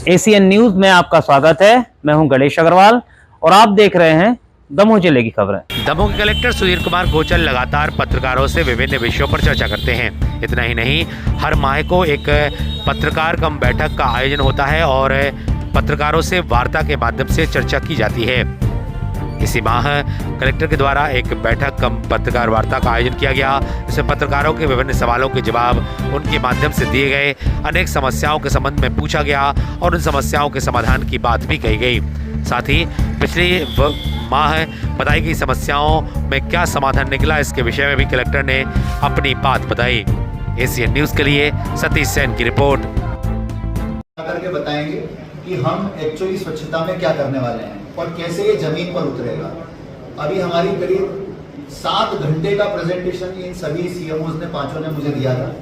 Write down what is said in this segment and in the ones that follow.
ACN news में आपका स्वागत है। मैं हूं गणेश अग्रवाल और आप देख रहे हैं दमोह जिले की खबरें। दमोह के कलेक्टर सुधीर कुमार गोचल लगातार पत्रकारों से विभिन्न विषयों पर चर्चा करते हैं। इतना ही नहीं, हर माह को एक पत्रकार कम बैठक का आयोजन होता है और पत्रकारों से वार्ता के माध्यम से चर्चा की जाती है। इसी माह कलेक्टर के द्वारा एक बैठक कम पत्रकार वार्ता का आयोजन किया गया, जिसमें पत्रकारों के विभिन्न सवालों के जवाब उनके माध्यम से दिए गए, अनेक समस्याओं के संबंध में पूछा गया और उन समस्याओं के समाधान की बात भी कही गई। साथ ही पिछले माह बताई गई समस्याओं में क्या समाधान निकला, इसके विषय में भी कलेक्टर ने अपनी बात बताई। एसीएन न्यूज के लिए सतीश सेन की रिपोर्ट। करके बताएंगे कि हम एक्चुअली स्वच्छता में क्या करने वाले हैं और कैसे ये जमीन पर उतरेगा। अभी हमारी करीब 7 घंटे का प्रेजेंटेशन इन सभी सीएमओज ने, पांचों ने मुझे दिया था।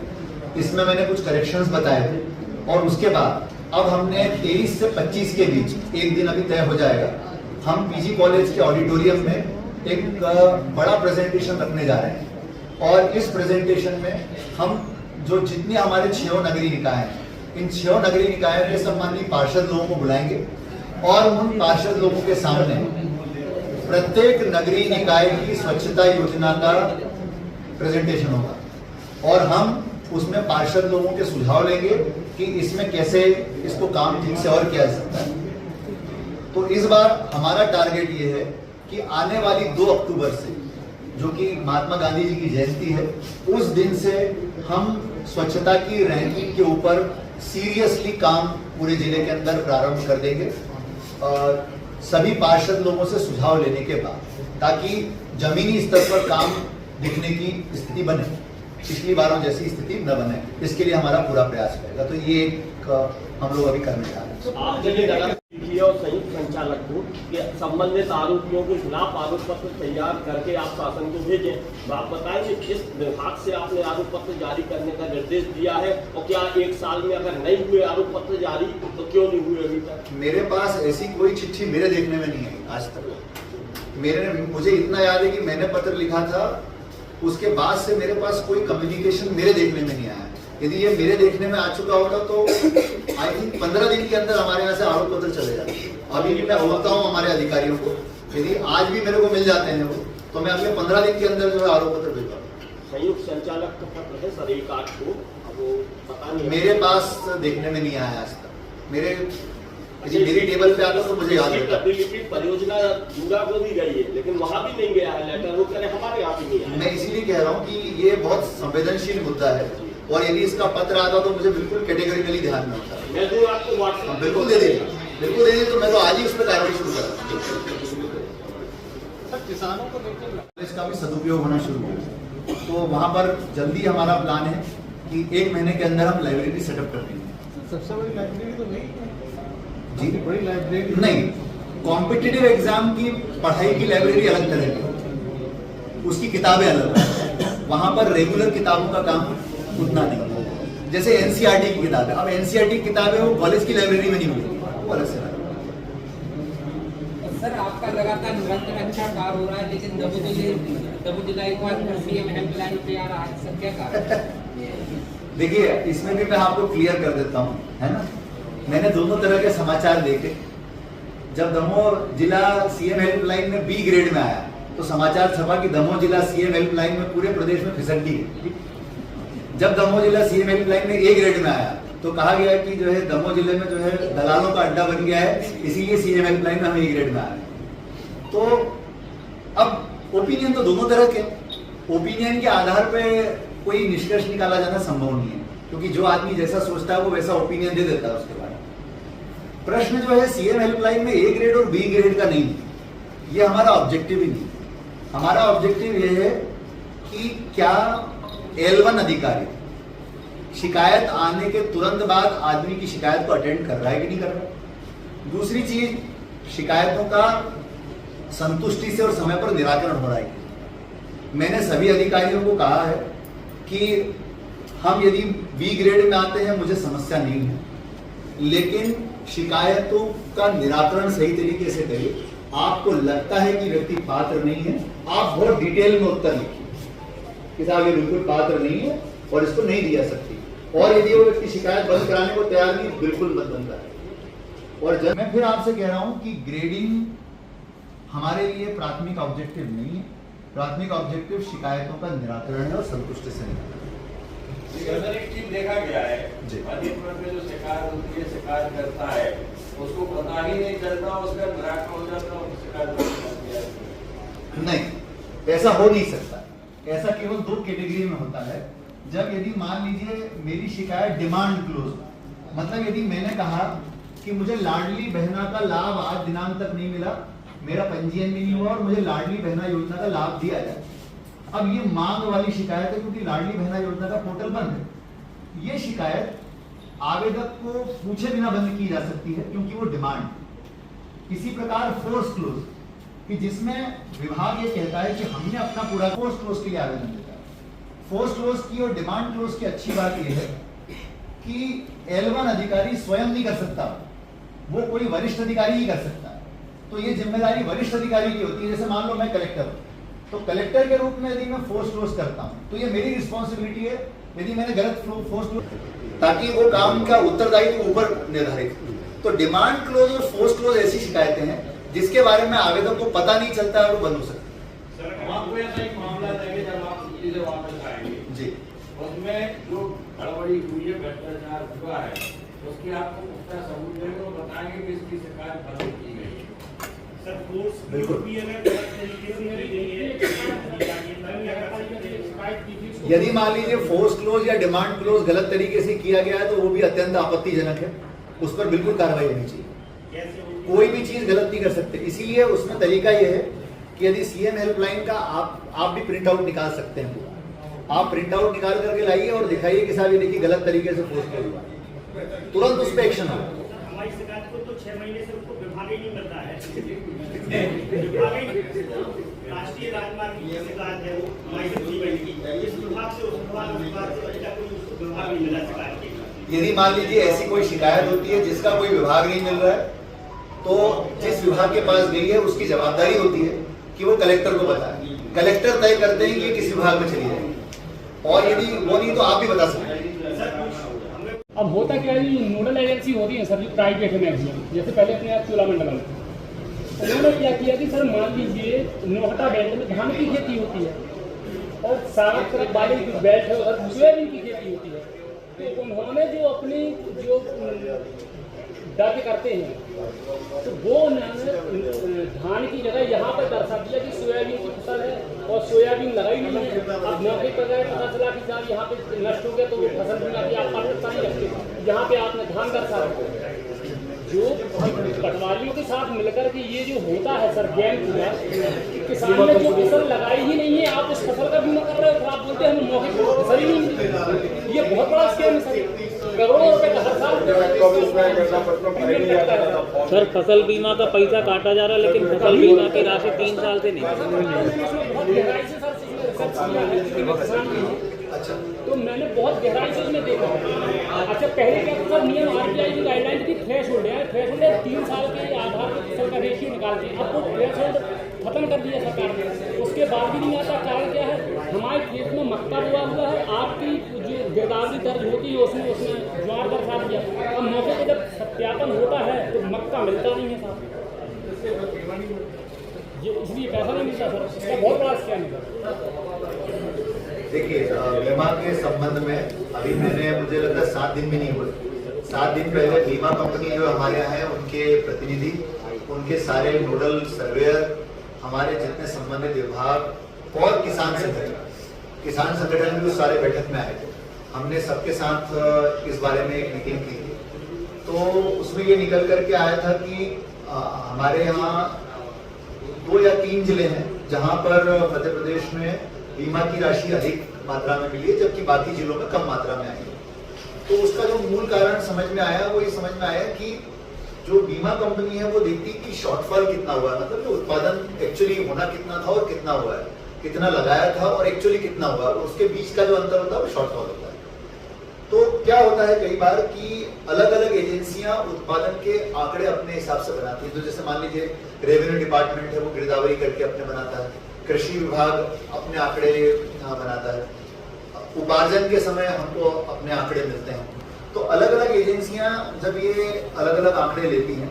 इसमें मैंने कुछ करेक्शंस बताए थे और उसके बाद अब हमने 23 से 25 के बीच एक दिन अभी तय हो जाएगा। हम पीजी कॉलेज के ऑडिटोरियम में एक बड़ा प्रेजेंटेशन रखने जा रहे हैं और इस प्रेजेंटेशन में हम जो जितने हमारे 6 नगरीय निकाय हैं, इन 6 नगरीय निकायों के सम्मानित पार्षद लोगों को बुलाएंगे और उन पार्षद लोगों के सामने प्रत्येक नगरीय निकाय की स्वच्छता योजना का प्रेजेंटेशन होगा और हम उसमें पार्षद लोगों के सुझाव लेंगे कि इसमें कैसे इसको काम ठीक से और किया जा सकता है। तो इस बार हमारा टारगेट ये है कि आने वाली 2 अक्टूबर से, जो कि महात्मा गांधी जी की जयंती है, उस दिन से हम स्वच्छता की रैंकिंग के ऊपर सीरियसली काम पूरे जिले के अंदर प्रारंभ कर देंगे और सभी पार्षद लोगों से सुझाव लेने के बाद, ताकि जमीनी स्तर पर काम दिखने की स्थिति बने, पिछली बारों जैसी स्थिति न बने। इसके लिए हमारा पूरा प्रयास रहेगा। तो ये हम लोग अभी करने जा रहे हैं। और संयुक्त संचालक को संबंधित आरोपियों के खिलाफ आरोप पत्र तैयार करके आप शासन को भेजें। आप बताएंगे किस विभाग से आपने आरोप पत्र जारी करने का निर्देश दिया है और क्या 1 साल में अगर नहीं हुए आरोप पत्र जारी तो क्यों नहीं हुए अभी तक? मेरे पास ऐसी कोई चिट्ठी मेरे देखने में नहीं आई आज तक। मुझे इतना याद है कि मैंने पत्र लिखा था, उसके बाद से मेरे पास कोई कम्युनिकेशन मेरे देखने में नहीं आया। यदि ये मेरे देखने में आ चुका होता तो आई थिंक 15 दिन के अंदर हमारे यहाँ से आरोप पत्र चले जाते। अभी भी मैं बोलता हूँ हमारे अधिकारियों को, यदि आज भी मेरे को मिल जाते हैं वो, तो मैं अगले 15 दिन के अंदर जो है आरोप पत्र भेजता हूँ। संयुक्त संचालक का पत्र है सर 1/8 को, वो पता नहीं मेरे पास देखने में नहीं आया आज तक। मेरी टेबल पे आता तो मुझे याद है। परियोजना दूरा को भी गई है लेकिन वहाँ भी नहीं गया है लेटर, वो कह रहे हमारे यहाँ भी नहीं आया। मैं इसीलिए कह रहा हूँ कि ये बहुत संवेदनशील मुद्दा है और यदि इसका पत्र आता तो मुझे बिल्कुल कैटेगरिकली ध्यान में होता है। मैं तो आपको व्हाट्सएप बिल्कुल दे दीजिए, तो मैं तो आज ही उस पर कार्रवाई शुरू करूँ। किसानों को लेकर इसका भी सदुपयोग होना शुरू हो, तो वहाँ पर जल्दी हमारा प्लान है कि 1 महीने के अंदर हम लाइब्रेरी सेटअप कर देंगे। सबसे बड़ी लाइब्रेरी तो नहीं है जी, बड़ी लाइब्रेरी नहीं। कॉम्पिटिटिव एग्जाम की पढ़ाई की लाइब्रेरी अलग तरह की, उसकी किताबें अलग। वहाँ पर रेगुलर किताबों का काम उतना नहीं। जैसे एनसीईआरटी की किताबें, अब एनसीईआरटी की किताबें वो कॉलेज की लाइब्रेरी में नहीं मिलेगी, वो अलग से। सर आपका लगातार निरंतर अच्छा कार्य हो रहा है, लेकिन दमोह जिला एक बार सीएम हेल्पलाइन पे आ रहा है, सर क्या कारण? देखिए, इसमें भी मैं आपको क्लियर कर देता हूँ, है ना। मैंने दोनों तरह के समाचार देखे। जब दमोह जिला सीएम हेल्पलाइन में बी ग्रेड में आया तो समाचार छपा कि दमोह जिला सीएम हेल्पलाइन में पूरे प्रदेश में फिसड्डी है। जब दमोह जिला सीएम हेल्पलाइन में ए ग्रेड में आया तो कहा गया कि जो है दमोह जिले में जो है दलालों का अड्डा बन गया है, इसीलिए सीएम हेल्पलाइन में हम ए ग्रेड में आए। तो अब ओपिनियन तो दोनों तरह के, ओपिनियन के आधार पे कोई निष्कर्ष निकाला जाना संभव नहीं है, क्योंकि जो आदमी जैसा सोचता है वो वैसा ओपिनियन दे देता है उसके बारे में। प्रश्न जो है सीएम हेल्पलाइन में ए ग्रेड और बी ग्रेड का नहीं, ये हमारा ऑब्जेक्टिव ही नहीं। हमारा ऑब्जेक्टिव ये है कि क्या L1 अधिकारी शिकायत आने के तुरंत बाद आदमी की शिकायत को अटेंड कर रहा है कि नहीं कर रहा। दूसरी चीज, शिकायतों का संतुष्टि से और समय पर निराकरण हो रहा है। मैंने सभी अधिकारियों को कहा है कि हम यदि बी ग्रेड में आते हैं मुझे समस्या नहीं है, लेकिन शिकायतों का निराकरण सही तरीके से करिए। आपको लगता है कि व्यक्ति पात्र नहीं है, आप बहुत डिटेल में उत्तर लिखिए कि साहब ये बिल्कुल पात्र नहीं है और इसको नहीं दिया सकती, और यदि वो व्यक्ति शिकायत बंद कराने को तैयार नहीं, बिल्कुल मत बंद कराए। और जब मैं फिर आपसे कह रहा हूं कि ग्रेडिंग हमारे लिए प्राथमिक ऑब्जेक्टिव नहीं है। प्राथमिक ऑब्जेक्टिव शिकायतों का निराकरण है और संतुष्टि से निराकरण। अगर एक चीज देखा गया है जी। अधिकतर में जो शिकायत होती है, शिकायत करता है उसको पता ही नहीं चलता, उसका निराकरण हो जाता है, शिकायत नहीं, ऐसा हो नहीं सकता। ऐसा केवल दो कैटेगरी में होता है। जब यदि मान लीजिए मेरी शिकायत डिमांड क्लोज, मतलब यदि मैंने कहा कि मुझे लाडली बहना का लाभ आज दिनांक तक नहीं मिला, मेरा पंजीयन भी नहीं हुआ और मुझे लाडली बहना योजना का लाभ दिया जाए। अब ये मांग वाली शिकायत है क्योंकि लाडली बहना योजना का पोर्टल बंद है। ये शिकायत आवेदक को पूछे बिना बंद की जा सकती है क्योंकि वो डिमांड। इसी प्रकार फोर्स क्लोज कि जिसमें विभाग ये कहता है कि हमने अपना पूरा फोर्स क्लोज के लिए आवेदन देता है। फोर्स क्लोज की और डिमांड क्लोज की अच्छी बात यह है कि L1 अधिकारी स्वयं नहीं कर सकता, वो कोई वरिष्ठ अधिकारी ही कर सकता है। तो ये जिम्मेदारी वरिष्ठ अधिकारी की होती है। जैसे मान लो मैं कलेक्टर हूं, तो कलेक्टर के रूप में यदि मैं फोर्स क्लोज करता हूं तो ये मेरी रिस्पॉन्सिबिलिटी है यदि मैंने गलत फोर्स क्लोज, ताकि वो काम का उत्तरदायित्व ऊपर निर्धारित। तो डिमांड क्लोज और फोर्स क्लोज ऐसी शिकायतें हैं जिसके बारे में आवेदक को पता नहीं चलता है और वो बंद हो सकती है। सर, हम आपको ऐसा एक मामला देंगे जब आप चीजें वापस आएंगे जी, उसमें जो गड़बड़ी हुई है, भ्रष्टाचार हुआ है, उसके आपको पुख्ता सबूत देंगे और बताएंगे कि इसकी शिकायत फर्जी की गई है। सर फोर्स बिल्कुल। भी अगर गलत तरीके से की गई है यदि मान लीजिए फोर्स क्लोज या डिमांड क्लोज गलत तरीके से किया गया है तो वो भी अत्यंत आपत्तिजनक है, उस पर बिल्कुल कार्रवाई होनी चाहिए। कैसे होगी? कोई भी चीज गलत नहीं कर सकते। इसीलिए उसमें तरीका यह है कि यदि सीएम हेल्पलाइन का आप भी प्रिंट आउट निकाल सकते हैं पूरा। आप प्रिंट आउट निकाल करके लाइए और दिखाइए कि साहब ये देखिए गलत तरीके से फोर्स क्लोज हुआ, तुरंत उस पर एक्शन हो। हमारी शिकायत को तो 6 महीने से उसको विभाग ही नहीं मिलता है। विभाग ही राष्ट्रीय राजमार्ग की शिकायत है, वो हमारी से 3 महीने की, इस विभाग से उस विभाग से अभी तक कोई उसको विभाग नहीं मिला शिकायत की। यदि मान लीजिए ऐसी कोई शिकायत होती है जिसका कोई विभाग नहीं मिल रहा है, तो जिस विभाग के पास गई है उसकी जवाबदारी होती है कि वो कलेक्टर को बताए। कलेक्टर तय करते हैं कि ये किस विभाग में चली जाएगी, और यदि वो नहीं तो आप भी बता सकते हैं। अब होता क्या है, नोडल एजेंसी होती है सर जो प्राइवेट है मैक्सिमम, जैसे पहले अपने यहाँ चोलामंडलम में उन्होंने क्या किया कि सर मान लीजिए नोहटा बेल्ट में धान की खेती होती है और सारा तरफ वाले बेल्ट है उधर सोयाबीन की खेती होती है। तो उन्होंने जो अपनी जो दर्ज करते हैं तो वो उन्होंने धान की जगह यहाँ पर दर्शा दिया कि सोयाबीन की फसल है और सोयाबीन लगाई नहीं है। अब मौके पर गए पता चला कि साहब यहाँ पे नष्ट हो गया, तो वो फसल बीमा की आप पात्रता नहीं रखते, यहाँ पे आपने धान दर्शा रखा। जो पटवारियों के साथ मिलकर के ये जो होता है सर गेम पूरा, किसान ने जो फसल लगाई ही नहीं है, आप उस फसल का बीमा कर रहे हो, आप बोलते हैं हम मौके पर फसल ही नहीं। ये बहुत बड़ा स्कैम है सर, करोड़ों रुपए का हर साल। सर फसल बीमा का पैसा काटा जा रहा है लेकिन फसल बीमा की राशि 3 साल से नहीं। बहुत गहराई से सर अच्छा, तो मैंने बहुत गहराई से उसमें देखा। अच्छा पहले क्या था सर, नियम आरबीआई की गाइडलाइन की थ्रेशोल्ड है, 3 साल के आधार पर फसल का रेशियो निकालते हैं। अब वो थ्रेशोल्ड खत्म कर दिया सरकार ने, उसके बाद भी नहीं आता। कारण क्या है, हमारे खेत में मक्का बोआ हुआ है, आपकी जो गिरदावरी दर्ज होती है उसमें ज्वार दर्शा दिया। अब मौके पर जब सत्यापन होता है तो मक्का मिलता नहीं है साहब, ये इसलिए पैसा नहीं मिलता सर। इसका बहुत बड़ा स्कैम है। देखिए बीमा के संबंध में अभी मुझे लगता है 7 दिन भी नहीं हुए। 7 दिन पहले बीमा कंपनी जो हमारे यहाँ है उनके प्रतिनिधि, उनके सारे नोडल सर्वेयर, हमारे जितने संबंधित विभाग और किसान संगठन भी उस सारे बैठक में आए थे। हमने सबके साथ इस बारे में एक मीटिंग की थी। तो उसमें ये निकल करके आया था कि हमारे यहाँ 2 या 3 जिले हैं जहाँ पर मध्य प्रदेश में बीमा की राशि अधिक मात्रा में मिली है, जबकि बाकी जिलों में कम मात्रा में आई है। तो उसका जो मूल कारण समझ में आया वो ये समझ में आया कि जो बीमा कंपनी है वो देखती कि शॉर्टफॉल कितना हुआ है, मतलब जो उत्पादन एक्चुअली होना कितना था और कितना हुआ है, कितना लगाया था और एक्चुअली कितना हुआ, उसके बीच का जो अंतर होता है वो शॉर्टफॉल होता है। तो क्या होता है कई बार कि अलग अलग एजेंसियां उत्पादन के आंकड़े अपने हिसाब से बनाती हैं। तो जैसे मान लीजिए रेवेन्यू डिपार्टमेंट है, वो गिरदावरी करके अपने बनाता है, कृषि विभाग अपने आंकड़े बनाता है, उपार्जन के समय हमको अपने आंकड़े मिलते हैं। तो अलग अलग एजेंसियां जब ये अलग अलग आंकड़े लेती हैं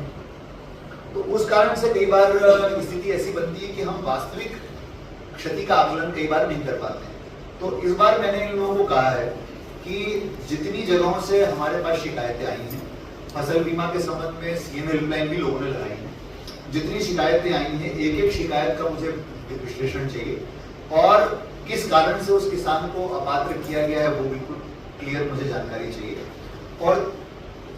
तो उस कारण से कई बार स्थिति ऐसी बनती है कि हम वास्तविक क्षति का आकलन कई बार नहीं कर पाते हैं। तो इस बार मैंने इन लोगों को कहा है कि जितनी जगहों से हमारे पास शिकायतें आई हैं, फसल बीमा के संबंध में सीएम हेल्पलाइन भी लोगों ने लगाई है, जितनी शिकायतें आई हैं एक एक शिकायत का मुझे विश्लेषण चाहिए और किस कारण से उस किसान को अपात्र किया गया है वो बिल्कुल क्लियर मुझे जानकारी चाहिए। और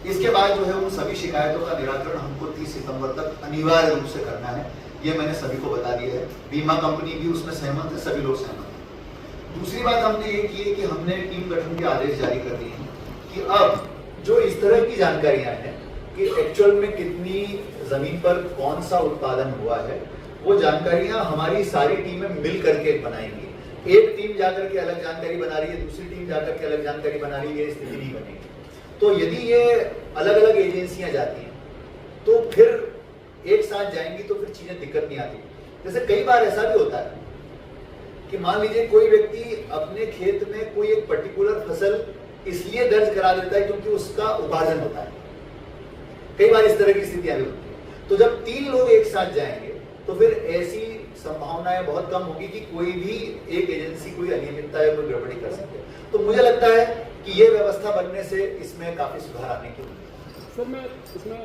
इसके बाद जो है उन सभी शिकायतों का निराकरण हमको 30 सितंबर तक अनिवार्य रूप से करना है, ये मैंने सभी को बता दिया है। बीमा कंपनी भी उसमें सहमत है, सभी लोग सहमत हैं। दूसरी बात हमने ये की है कि हमने टीम गठन के आदेश जारी कर दिए हैं कि अब जो इस तरह की जानकारियां हैं कि एक्चुअल में कितनी जमीन पर कौन सा उत्पादन हुआ है, वो जानकारियां हमारी सारी टीमें मिल करके बनाएंगी। एक टीम जाकर के अलग जानकारी बना रही है, दूसरी टीम जाकर के अलग जानकारी बना रही है, ये स्थिति नहीं बनेगी। तो यदि ये अलग अलग एजेंसियां जाती हैं तो फिर एक साथ जाएंगी तो फिर चीजें दिक्कत नहीं आती। जैसे कई बार ऐसा भी होता है कि मान लीजिए कोई व्यक्ति अपने खेत में कोई एक पर्टिकुलर फसल इसलिए दर्ज करा देता है क्योंकि उसका उपार्जन होता है, कई बार इस तरह की स्थितियां भी होती है। तो जब 3 लोग एक साथ जाएंगे तो फिर ऐसी संभावनाएं बहुत कम होगी कि कोई भी एक एजेंसी कोई अनियमितता या कोई गड़बड़ी कर सके। तो मुझे लगता है कि ये व्यवस्था बनने से इसमें काफी सुधार आने की उम्मीद है। सर मैं इसमें